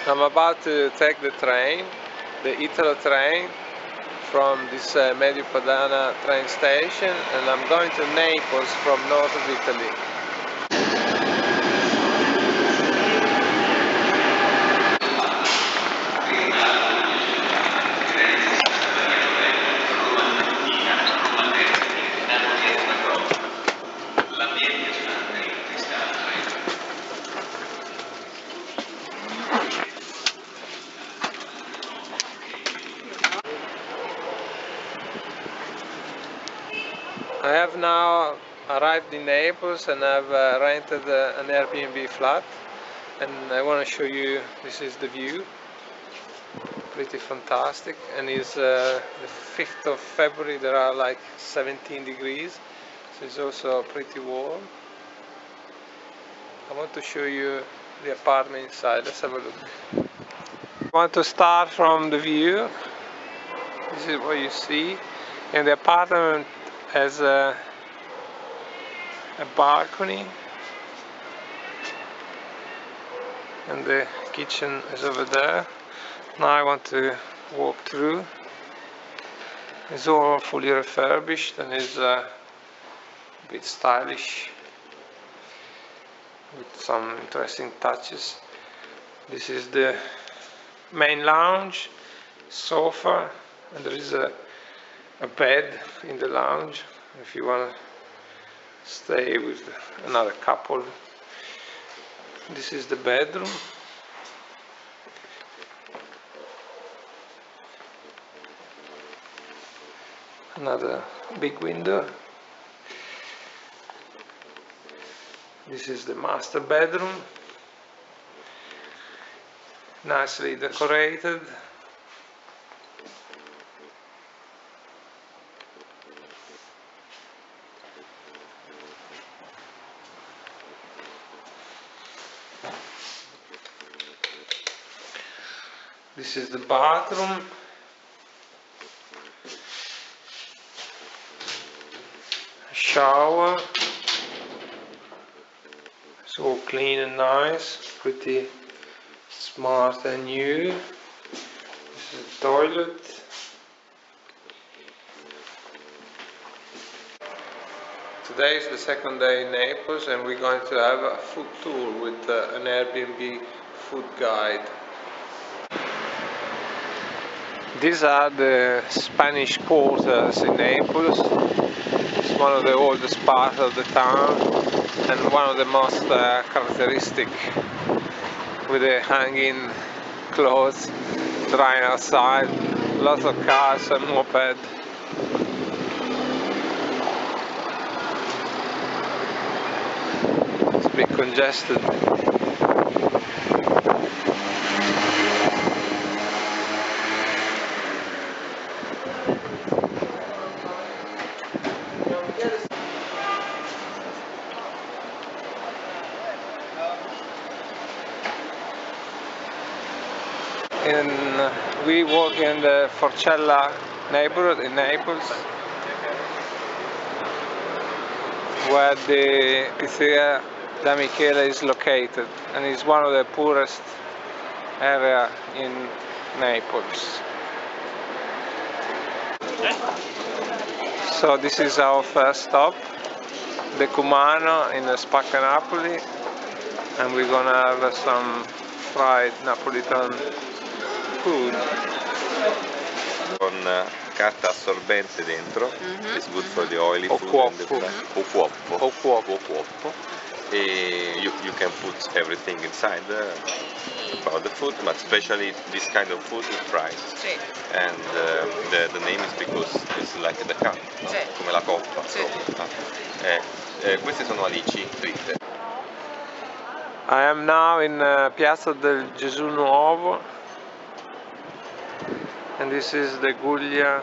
I'm about to take the train, the Italo train, from this Medio Padana train station, and I'm going to Naples from north of Italy. I have now arrived in Naples and I've rented an Airbnb flat, and I want to show you. This is the view, pretty fantastic, and it's the 5th of February. There are like 17 degrees, so it's also pretty warm. I want to show you the apartment inside. Let's have a look. I want to start from the view. This is what you see, and the apartment has a balcony, and the kitchen is over there. Now I want to walk through. It's all fully refurbished and is a bit stylish with some interesting touches. This is the main lounge, sofa, and there is a bed in the lounge if you want to stay with another couple. This is the bedroom. Another big window. This is the master bedroom, nicely decorated. This is the bathroom. Shower. It's all clean and nice, pretty smart and new. This is the toilet. Today is the second day in Naples, and we're going to have a food tour with an Airbnb food guide. These are the Spanish quarters in Naples. It's one of the oldest parts of the town and one of the most characteristic, with the hanging clothes drying outside, lots of cars and moped. It's a bit congested. We walk in the Forcella neighborhood in Naples, where the Pizzeria da Michele is located, and is one of the poorest area in Naples. So this is our first stop, the Cumano in Spacca Napoli, and we're gonna have some fried Napolitan food. Con carta assorbente dentro, it's good for the oily food. O cuoppo. You can put everything inside about the food, but especially this kind of food is fried. Sì. And the name is because it's like the cup, no? Sì. Come la coppa. Sì. So, queste sono alici fritte. I am now in Piazza del Gesù Nuovo, and this is the Guglia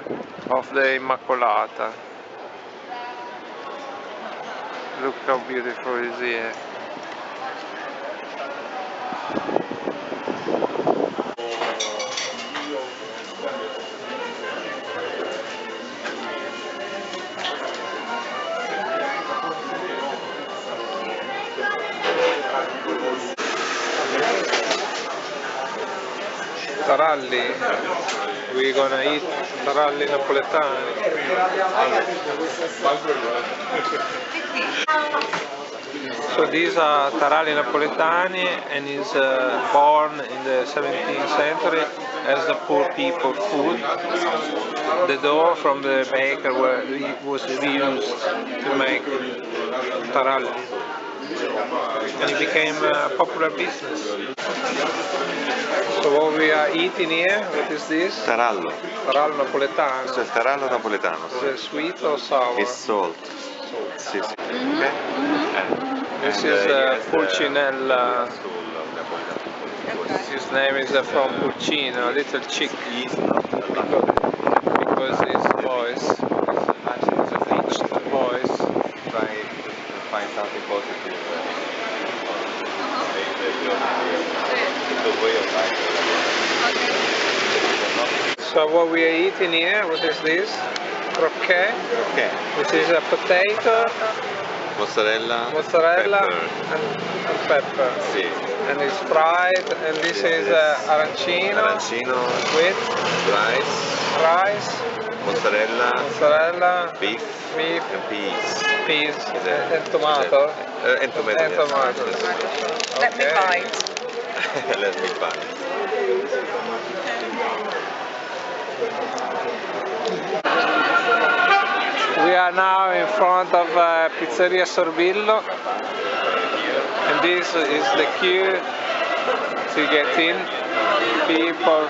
of the Immacolata. Look how beautiful it is here. taralli. We're gonna eat taralli napoletani. So these are taralli napoletani, and is born in the 17th century as a poor people food. The dough from the baker was reused to make taralli, and it became a popular business. So what we are eating here, what is this? Tarallo. Tarallo napoletano. Questo è il tarallo napoletano. Is it sweet or sour? It's salt. Sì, sì. Okay. This is Pulcinella. His name is from Pulcino, a little chick. Because his voice, his pitched voice. Try to find something positive. The way of life. So what we are eating here, what is this? Croquet. Okay. This is a potato, Mozzarella, mozzarella, pepper. and pepper. Sì. And it's fried. And this is arancino. Arancino With rice, mozzarella, beef, beef, and peas. and tomato. And tomato. And tomato. Let me bite. Let me bite. We are now in front of Pizzeria Sorbillo, and this is the queue to get in. People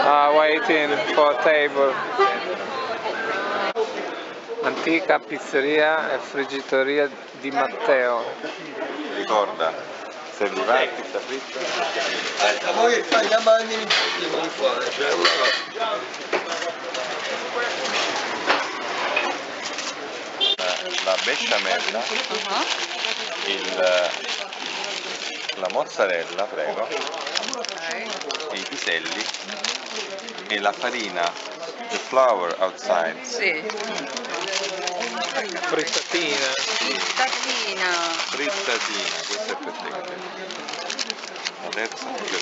are waiting for a table. Antica pizzeria e friggitoria di Matteo. Ricorda, servirà pizza fritta. Voi fai la mani non fare, cioè la besciamella, la mozzarella, prego, i piselli e la farina, the flour outside. Sì. Frittatina. Frittatina. Frittatina, questa è per te. La terza è per me.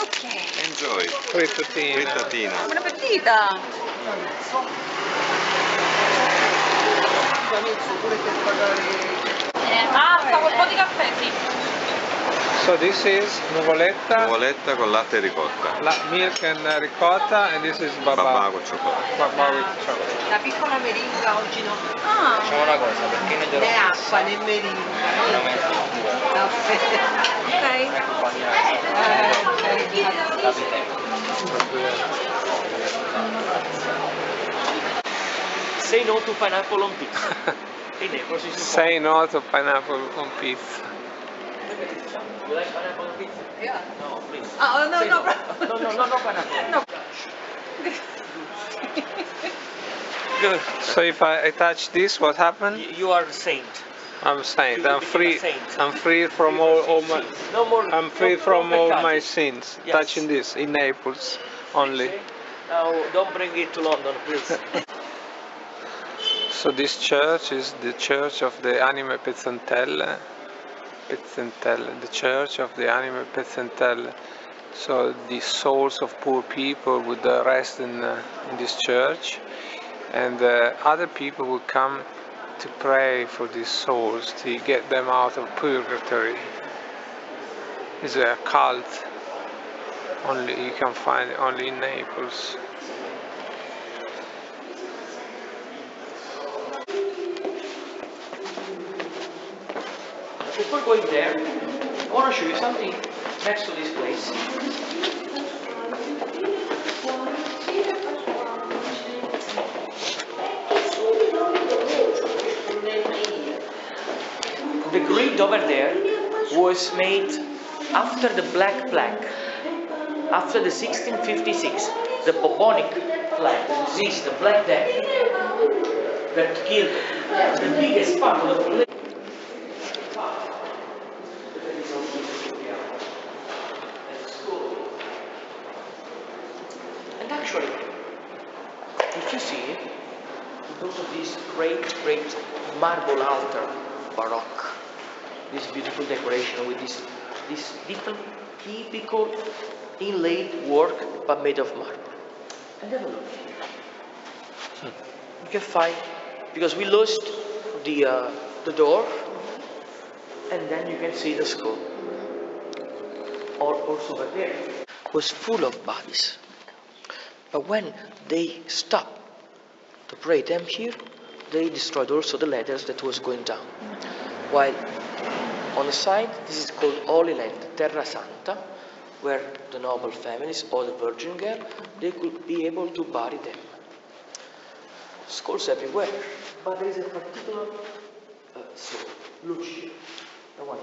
Ok. Enjoy. Frittatina. Frittatina. Buona partita. Basta, un po' di caffè, sì. So this is nuvoletta, Nuvoletta con latte e ricotta. milk and ricotta, and this is Babà babà. con cioccolato. Babà with chocolate. La piccola meringa oggi no. Ah. Facciamo una cosa, perché noi Né acqua né meringa. Caffè. Say no to pineapple on pizza. In Naples is Say no to pineapple on pizza. You like pineapple on pizza? Yeah. No, please. Oh, no, Say no. No pineapple. No. Good. So if I touch this, what happened? You are a saint. I'm saint. You I'm became free. a saint. I'm free from all my. No more. I'm free no from all peccati. my sins. Yes. Touching this in Naples only. Now don't bring it to London, please. So this church is the church of the Anime Pezzentelle. The church of the Anime Pezzentelle. So the souls of poor people would rest in this church, and other people would come to pray for these souls to get them out of purgatory. It's a cult. Only you can find it only in Naples. Before going there, I want to show you something next to this place. The grid over there was made after the Black Plague, after the 1656, the bubonic plague, disease, the Black Death, that killed the biggest part of the population. And actually, if you see it, because of this great marble altar, Baroque, this beautiful decoration with this different typical inlaid work but made of marble. And have a look here. You can find, because we lost the door, and then you can see the skull. Or also over there was full of bodies. But when they stopped to pray them here, they destroyed also the letters that was going down. While on the side, this is called Holy Land, Terra Santa, where the noble families or the Virgin Girl, they could be able to bury them. Skulls everywhere, but there is a particular soul, Lucia, the one.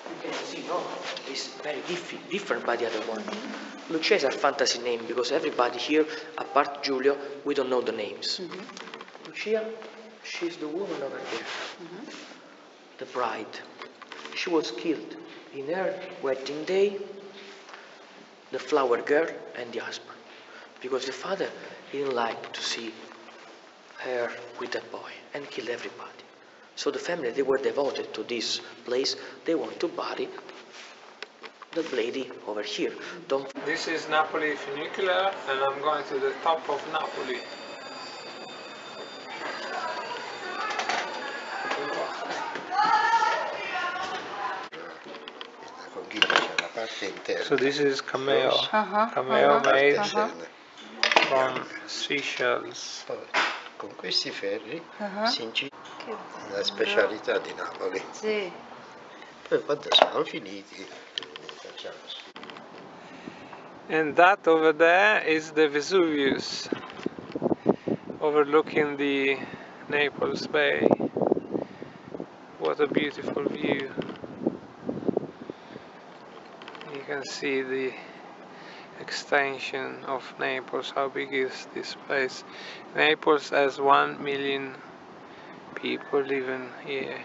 You can see, no, it's very different by the other one. Lucia is a fantasy name because everybody here, apart Giulio, we don't know the names. Lucia, she's the woman over there, the bride. She was killed in her wedding day, the flower girl and the husband, because the father didn't like to see her with that boy and killed everybody. So the family, they were devoted to this place. They want to bury the lady over here. This is Napoli funicular, and I'm going to the top of Napoli. So this is cameo, made from seashells. Con questi ferri si incide la specialità di Napoli. Sì. Poi quando siamo finiti facciamo. And that over there is the Vesuvius, overlooking the Naples Bay. What a beautiful view. You can see the extension of Naples. How big is this place? Naples has 1 million people living here.